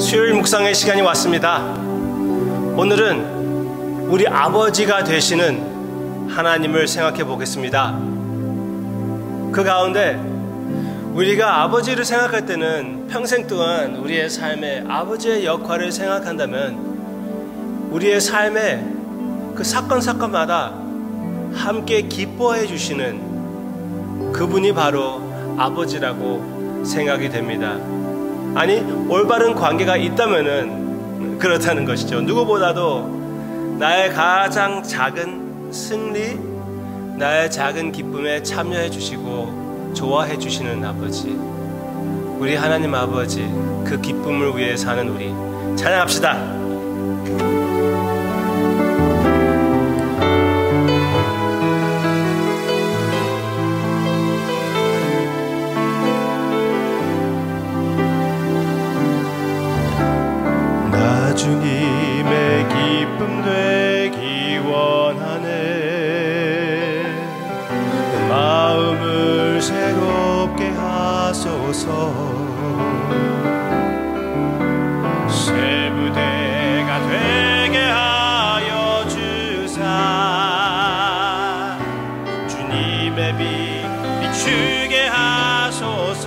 수요일 묵상의 시간이 왔습니다. 오늘은 우리 아버지가 되시는 하나님을 생각해 보겠습니다. 그 가운데 우리가 아버지를 생각할 때는 평생 동안 우리의 삶에 아버지의 역할을 생각한다면 우리의 삶의 그 사건마다 함께 기뻐해 주시는 그분이 바로 아버지라고 생각이 됩니다. 아니, 올바른 관계가 있다면은 그렇다는 것이죠. 누구보다도 나의 가장 작은 승리, 나의 작은 기쁨에 참여해 주시고 좋아해 주시는 아버지, 우리 하나님 아버지, 그 기쁨을 위해 사는 우리 찬양합시다. 주님의 기쁨 되기 원하네. 마음을 새롭게 하소서. 새 부대가 되게 하여 주사. 주님의 빛 비추게 하소서.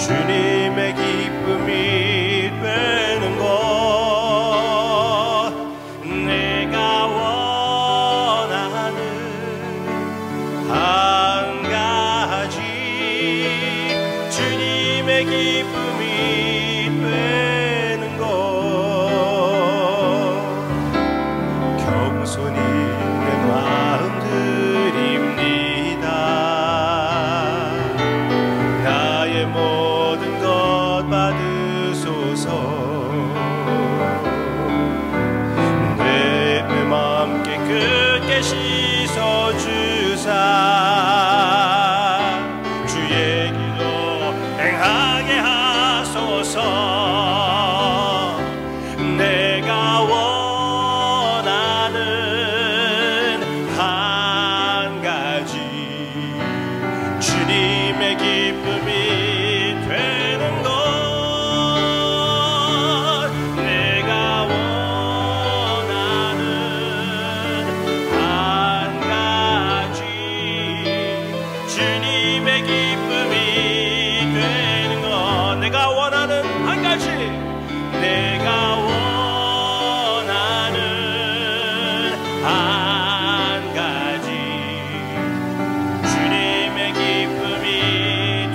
주님의 기쁨이 되는 것, 내가 원하는 한 가지. 주님의 기쁨이 되는 것, 겸손히 내 마음 드립니다. 나의 모든 것 받으소서. 내 맘 깨끗게 씻어주사. 주의 길로 행하게 하소서. 내가 원하는 한 가지. 주님의 기쁨이 되는 것, 내가 원하는 한 가지. 주님의 기쁨이 되는 것, 내가 원하는 한 가지. 내가 원하는 한 가지. 주님의 기쁨이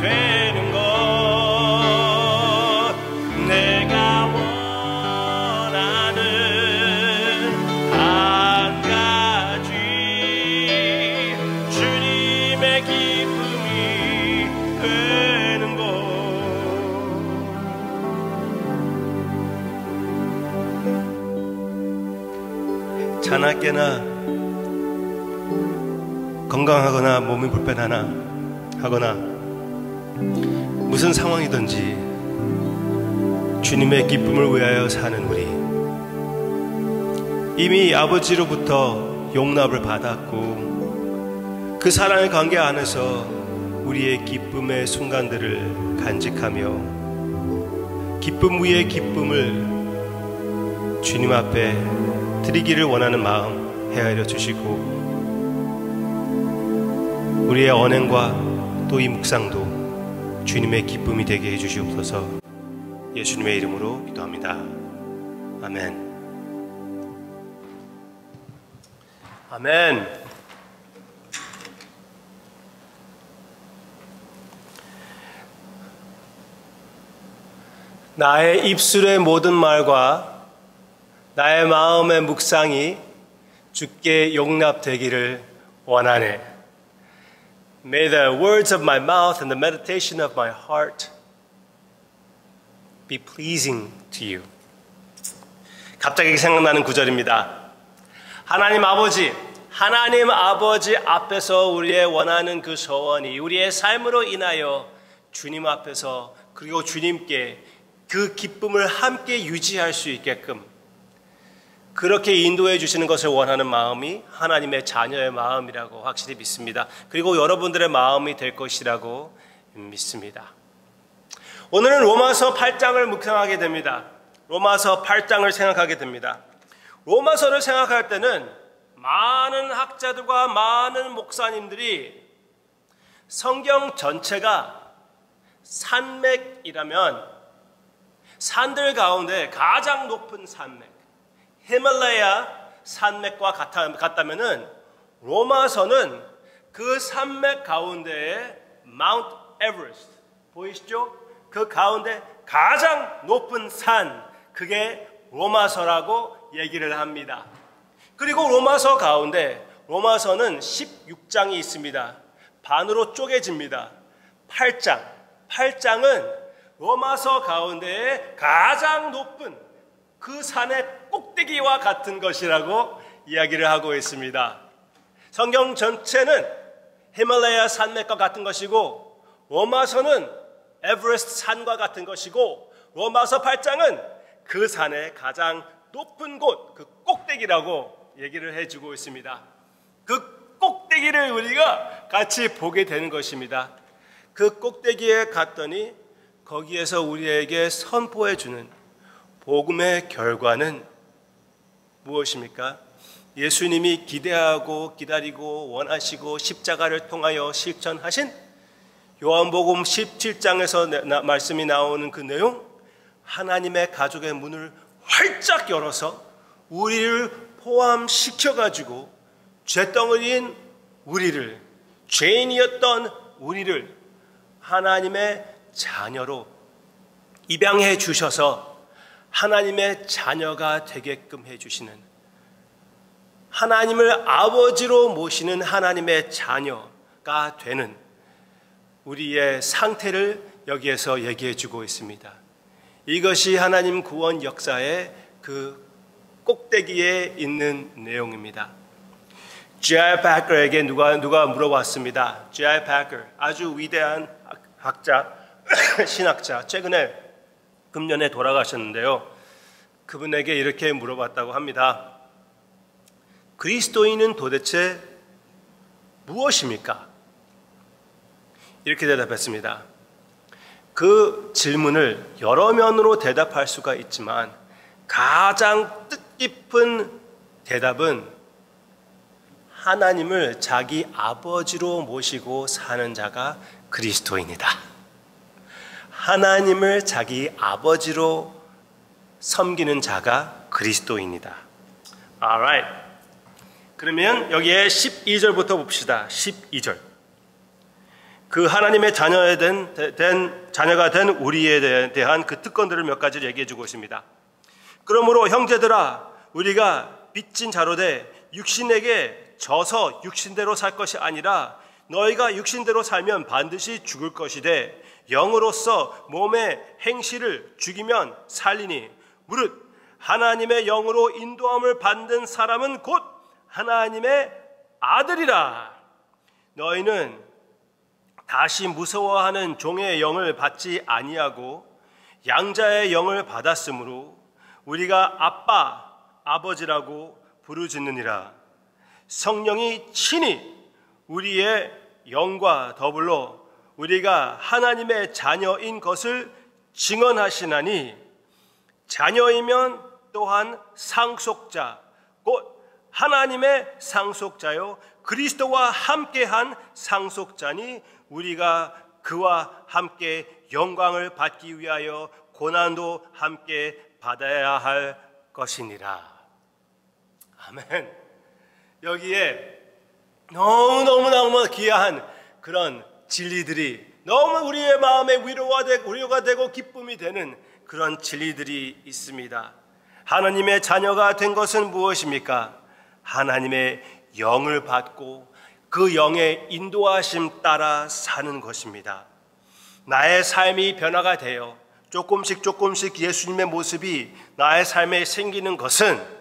되는 것, 내가 원하는 한 가지. 주님의 기쁨이 되는 것. 자나깨나 건강하거나 몸이 불편하나 하거나 무슨 상황이든지 주님의 기쁨을 위하여 사는 우리, 이미 아버지로부터 용납을 받았고 그 사랑의 관계 안에서 우리의 기쁨의 순간들을 간직하며 기쁨 위에 기쁨을 주님 앞에 드리기를 원하는 마음 헤아려 주시고, 우리의 언행과 또 이 묵상도 주님의 기쁨이 되게 해주시옵소서. 예수님의 이름으로 기도합니다. 아멘. 아멘. 나의 입술의 모든 말과 나의 마음의 묵상이 주께 용납되기를 원하네. May the words of my mouth and the meditation of my heart be pleasing to you. 갑자기 생각나는 구절입니다. 하나님 아버지 앞에서 우리의 원하는 그 소원이 우리의 삶으로 인하여 주님 앞에서 그리고 주님께 그 기쁨을 함께 유지할 수 있게끔 그렇게 인도해 주시는 것을 원하는 마음이 하나님의 자녀의 마음이라고 확실히 믿습니다. 그리고 여러분들의 마음이 될 것이라고 믿습니다. 오늘은 로마서 8장을 묵상하게 됩니다. 로마서 8장을 생각하게 됩니다. 로마서를 생각할 때는 많은 학자들과 많은 목사님들이 성경 전체가 산맥이라면 산들 가운데 가장 높은 산맥, 히말라야 산맥과 같다면은 로마서는 그 산맥 가운데에 마운트 에베레스트 보이시죠? 그 가운데 가장 높은 산, 그게 로마서라고 얘기를 합니다. 그리고 로마서 가운데 로마서는 16장이 있습니다. 반으로 쪼개집니다. 8장은 로마서 가운데 가장 높은 그 산의 꼭대기와 같은 것이라고 이야기를 하고 있습니다. 성경 전체는 히말라야 산맥과 같은 것이고 로마서는 에베레스트 산과 같은 것이고 로마서 8장은 그 산의 가장 높은 곳, 그 꼭대기라고 얘기를 해주고 있습니다. 그 꼭대기를 우리가 같이 보게 되는 것입니다. 그 꼭대기에 갔더니 거기에서 우리에게 선포해 주는 복음의 결과는 무엇입니까? 예수님이 기대하고 기다리고 원하시고 십자가를 통하여 실천하신 요한복음 17장에서 말씀이 나오는 그 내용, 하나님의 가족의 문을 활짝 열어서 우리를 포함시켜가지고 죄덩어리인 우리를, 죄인이었던 우리를 하나님의 자녀로 입양해 주셔서 하나님의 자녀가 되게끔 해주시는, 하나님을 아버지로 모시는 하나님의 자녀가 되는 우리의 상태를 여기에서 얘기해 주고 있습니다. 이것이 하나님 구원 역사의 그 꼭대기에 있는 내용입니다. J.I. Packer에게 누가 물어봤습니다. J.I. Packer, 아주 위대한 학자, 신학자, 최근에 금년에 돌아가셨는데요. 그분에게 이렇게 물어봤다고 합니다. 그리스도인은 도대체 무엇입니까? 이렇게 대답했습니다. 그 질문을 여러 면으로 대답할 수가 있지만 가장 뜻깊은 대답은 하나님을 자기 아버지로 모시고 사는 자가 그리스도인이다. 하나님을 자기 아버지로 섬기는 자가 그리스도인이다. Alright. 그러면 여기에 12절부터 봅시다. 12절. 그 하나님의 자녀가 된 우리에 대한 그 특권들을 몇 가지를 얘기해 주고 있습니다. 그러므로 형제들아, 우리가 빚진 자로 돼 육신에게 져서 육신대로 살 것이 아니라 너희가 육신대로 살면 반드시 죽을 것이되 영으로서 몸의 행실을 죽이면 살리니 무릇 하나님의 영으로 인도함을 받는 사람은 곧 하나님의 아들이라. 너희는 다시 무서워하는 종의 영을 받지 아니하고 양자의 영을 받았으므로 우리가 아빠, 아버지라고 부르짖느니라. 성령이 친히 우리의 영과 더불어 우리가 하나님의 자녀인 것을 증언하시나니 자녀이면 또한 상속자, 곧 하나님의 상속자요 그리스도와 함께한 상속자니 우리가 그와 함께 영광을 받기 위하여 고난도 함께 받아야 할 것이니라. 아멘. 여기에 너무너무 귀한 그런 진리들이, 너무 우리의 마음에 위로가 되고 기쁨이 되는 그런 진리들이 있습니다. 하나님의 자녀가 된 것은 무엇입니까? 하나님의 영을 받고 그 영의 인도하심 따라 사는 것입니다. 나의 삶이 변화가 되어 조금씩 예수님의 모습이 나의 삶에 생기는 것은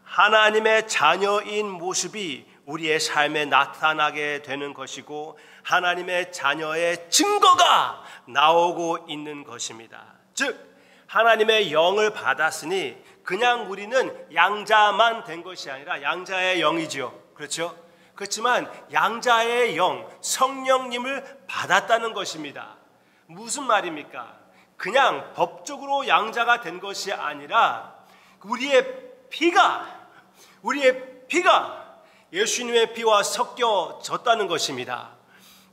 하나님의 자녀인 모습이 우리의 삶에 나타나게 되는 것이고 하나님의 자녀의 증거가 나오고 있는 것입니다. 즉 하나님의 영을 받았으니 그냥 우리는 양자만 된 것이 아니라 양자의 영이죠. 그렇죠? 그렇지만 양자의 영, 성령님을 받았다는 것입니다. 무슨 말입니까? 그냥 법적으로 양자가 된 것이 아니라 우리의 피가 예수님의 피와 섞여졌다는 것입니다.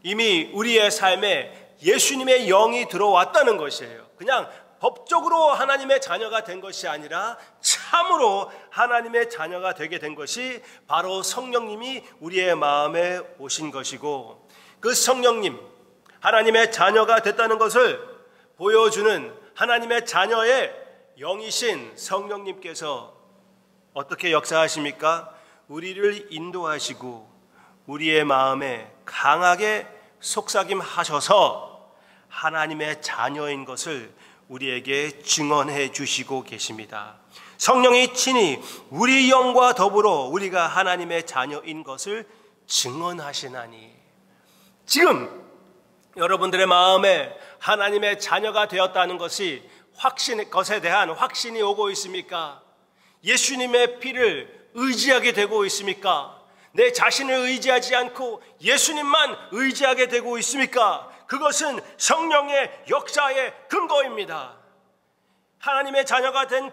이미 우리의 삶에 예수님의 영이 들어왔다는 것이에요. 그냥 법적으로 하나님의 자녀가 된 것이 아니라 참으로 하나님의 자녀가 되게 된 것이 바로 성령님이 우리의 마음에 오신 것이고, 그 성령님, 하나님의 자녀가 됐다는 것을 보여주는 하나님의 자녀의 영이신 성령님께서 어떻게 역사하십니까? 우리를 인도하시고 우리의 마음에 강하게 속삭임하셔서 하나님의 자녀인 것을 우리에게 증언해 주시고 계십니다. 성령이 친히 우리 영과 더불어 우리가 하나님의 자녀인 것을 증언하시나니, 지금 여러분들의 마음에 하나님의 자녀가 되었다는 것에 대한 확신이 오고 있습니까? 예수님의 피를 의지하게 되고 있습니까? 내 자신을 의지하지 않고 예수님만 의지하게 되고 있습니까? 그것은 성령의 역사의 근거입니다. 하나님의 자녀가 된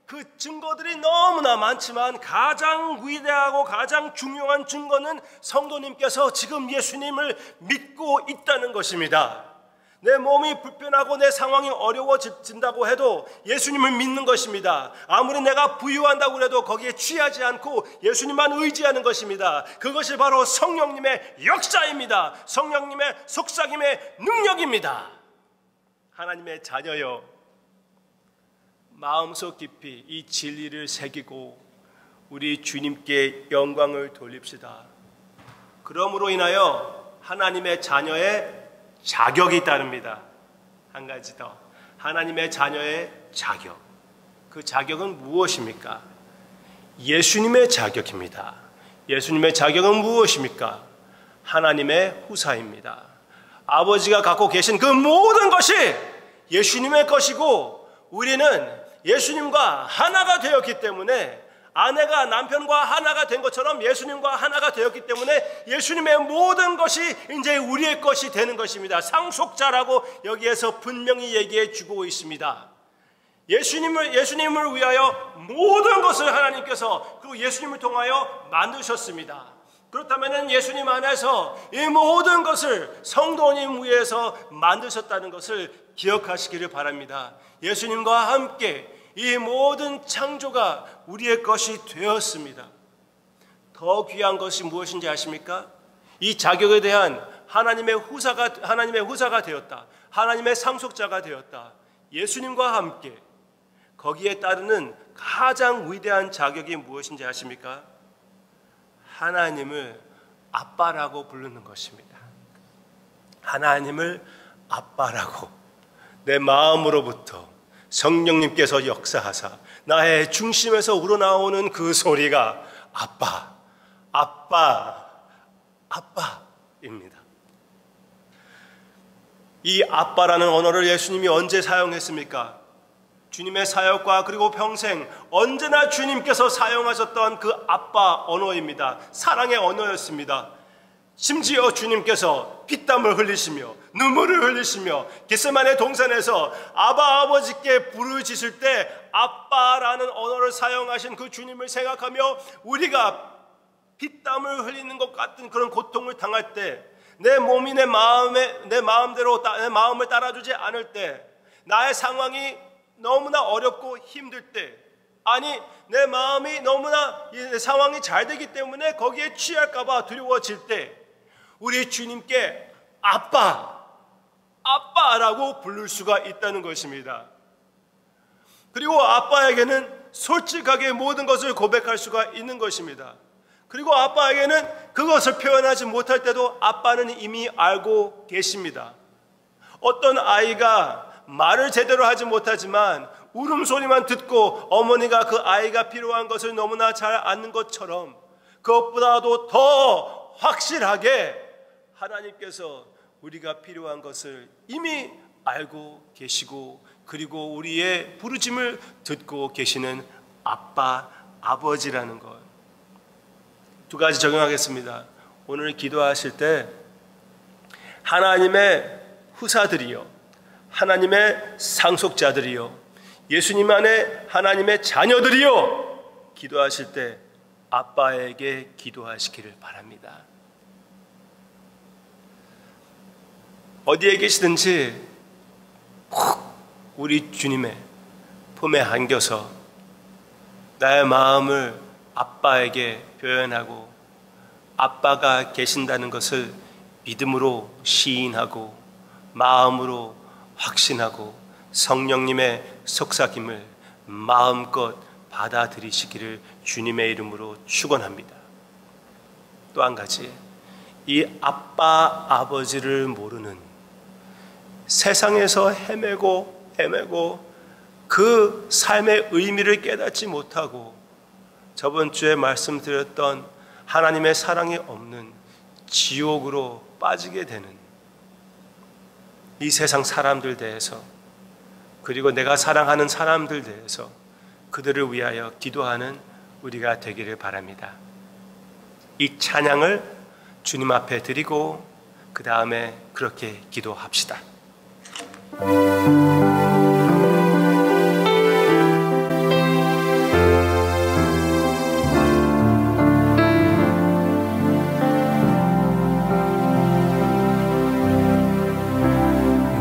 그 증거들이 너무나 많지만 가장 위대하고 가장 중요한 증거는 성도님께서 지금 예수님을 믿고 있다는 것입니다. 내 몸이 불편하고 내 상황이 어려워진다고 해도 예수님을 믿는 것입니다. 아무리 내가 부유한다고 해도 거기에 취하지 않고 예수님만 의지하는 것입니다. 그것이 바로 성령님의 역사입니다. 성령님의 속삭임의 능력입니다. 하나님의 자녀여, 마음속 깊이 이 진리를 새기고 우리 주님께 영광을 돌립시다. 그러므로 인하여 하나님의 자녀의 자격이 따릅니다. 한 가지 더, 하나님의 자녀의 자격. 그 자격은 무엇입니까? 예수님의 자격입니다. 예수님의 자격은 무엇입니까? 하나님의 후사입니다. 아버지가 갖고 계신 그 모든 것이 예수님의 것이고, 우리는 예수님과 하나가 되었기 때문에, 아내가 남편과 하나가 된 것처럼 예수님과 하나가 되었기 때문에 예수님의 모든 것이 이제 우리의 것이 되는 것입니다. 상속자라고 여기에서 분명히 얘기해 주고 있습니다. 예수님을 위하여 모든 것을 하나님께서, 그리고 예수님을 통하여 만드셨습니다. 그렇다면 예수님 안에서 이 모든 것을 성도님 위해서 만드셨다는 것을 기억하시기를 바랍니다. 예수님과 함께 이 모든 창조가 우리의 것이 되었습니다. 더 귀한 것이 무엇인지 아십니까? 이 자격에 대한 하나님의 후사가 되었다. 하나님의 상속자가 되었다. 예수님과 함께 거기에 따르는 가장 위대한 자격이 무엇인지 아십니까? 하나님을 아빠라고 부르는 것입니다. 하나님을 아빠라고, 내 마음으로부터 성령님께서 역사하사 나의 중심에서 우러나오는 그 소리가 아빠, 아빠, 아빠입니다. 이 아빠라는 언어를 예수님이 언제 사용했습니까? 주님의 사역과 그리고 평생 언제나 주님께서 사용하셨던 그 아빠 언어입니다. 사랑의 언어였습니다. 심지어 주님께서 피땀을 흘리시며 눈물을 흘리시며 겟세마네 동산에서 아버지께 부르짖을 때 아빠라는 언어를 사용하신 그 주님을 생각하며, 우리가 피땀을 흘리는 것 같은 그런 고통을 당할 때, 내 몸이 내 마음대로 내 마음을 따라주지 않을 때, 나의 상황이 너무나 어렵고 힘들 때, 아니 내 마음이 너무나 상황이 잘 되기 때문에 거기에 취할까 봐 두려워질 때, 우리 주님께 아빠라고 부를 수가 있다는 것입니다. 그리고 아빠에게는 솔직하게 모든 것을 고백할 수가 있는 것입니다. 그리고 아빠에게는 그것을 표현하지 못할 때도 아빠는 이미 알고 계십니다. 어떤 아이가 말을 제대로 하지 못하지만 울음소리만 듣고 어머니가 그 아이가 필요한 것을 너무나 잘 아는 것처럼, 그것보다도 더 확실하게 하나님께서 우리가 필요한 것을 이미 알고 계시고 그리고 우리의 부르짐을 듣고 계시는 아빠, 아버지라는 것. 두 가지 적용하겠습니다. 오늘 기도하실 때 하나님의 후사들이요, 하나님의 상속자들이요, 예수님 안에 하나님의 자녀들이요, 기도하실 때 아빠에게 기도하시기를 바랍니다. 어디에 계시든지 꼭 우리 주님의 품에 안겨서 나의 마음을 아빠에게 표현하고 아빠가 계신다는 것을 믿음으로 시인하고 마음으로 확신하고 성령님의 속삭임을 마음껏 받아들이시기를 주님의 이름으로 축원합니다. 또 한 가지, 이 아빠 아버지를 모르는, 세상에서 헤매고 그 삶의 의미를 깨닫지 못하고 저번 주에 말씀드렸던 하나님의 사랑이 없는 지옥으로 빠지게 되는 이 세상 사람들 대해서, 그리고 내가 사랑하는 사람들 대해서 그들을 위하여 기도하는 우리가 되기를 바랍니다. 이 찬양을 주님 앞에 드리고 그 다음에 그렇게 기도합시다.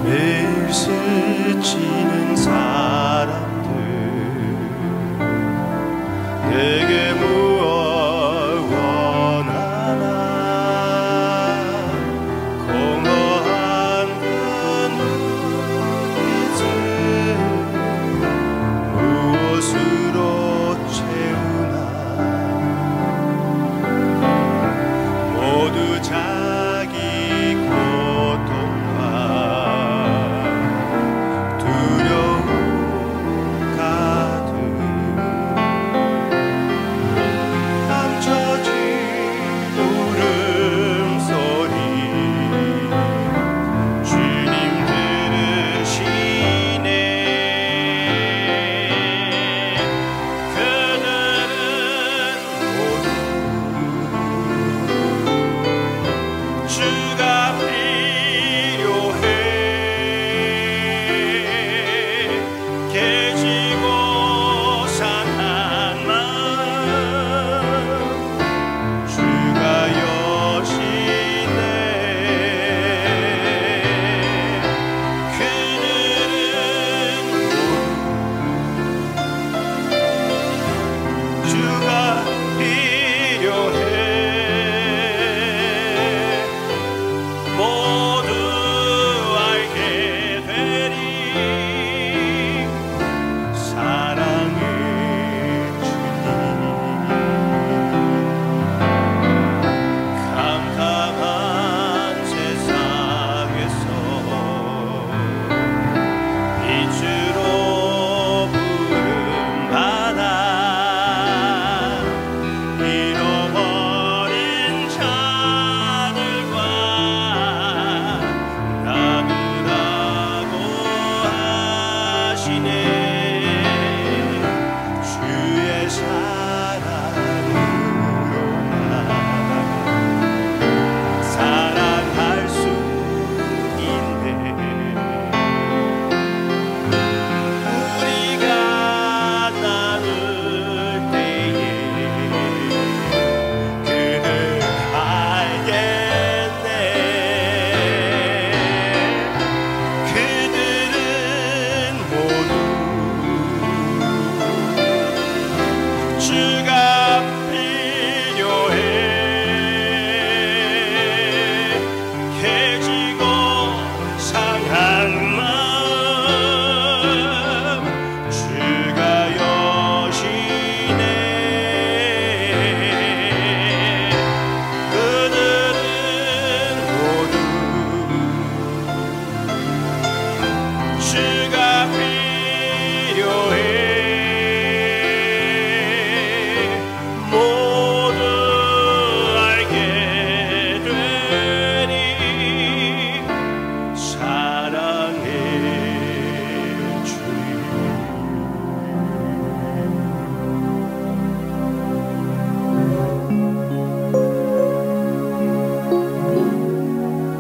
매일 스치는 사람들 내게 무엇 원하나 공허한 그 눈빛을 무엇으로 채우나 모두 자기 고통과 두려움 가득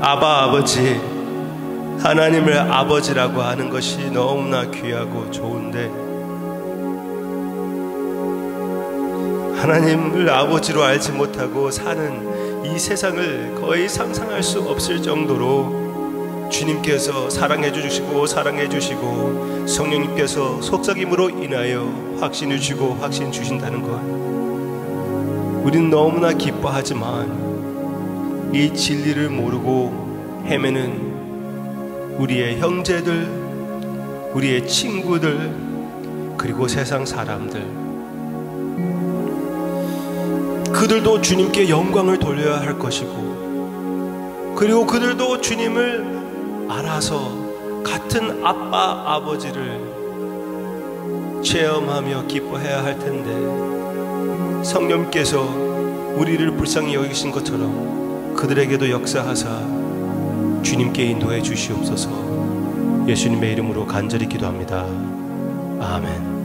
아바 아버지, 하나님을 아버지라고 하는 것이 너무나 귀하고 좋은데 하나님을 아버지로 알지 못하고 사는 이 세상을 거의 상상할 수 없을 정도로 주님께서 사랑해 주시고 성령님께서 속삭임으로 인하여 확신을 주고 확신 주신다는 것, 우리는 너무나 기뻐하지만 이 진리를 모르고 헤매는 우리의 형제들, 우리의 친구들, 그리고 세상 사람들, 그들도 주님께 영광을 돌려야 할 것이고, 그리고 그들도 주님을 알아서 같은 아빠 아버지를 체험하며 기뻐해야 할 텐데, 성령께서 우리를 불쌍히 여기신 것처럼 그들에게도 역사하사 주님께 인도해 주시옵소서. 예수님의 이름으로 간절히 기도합니다. 아멘.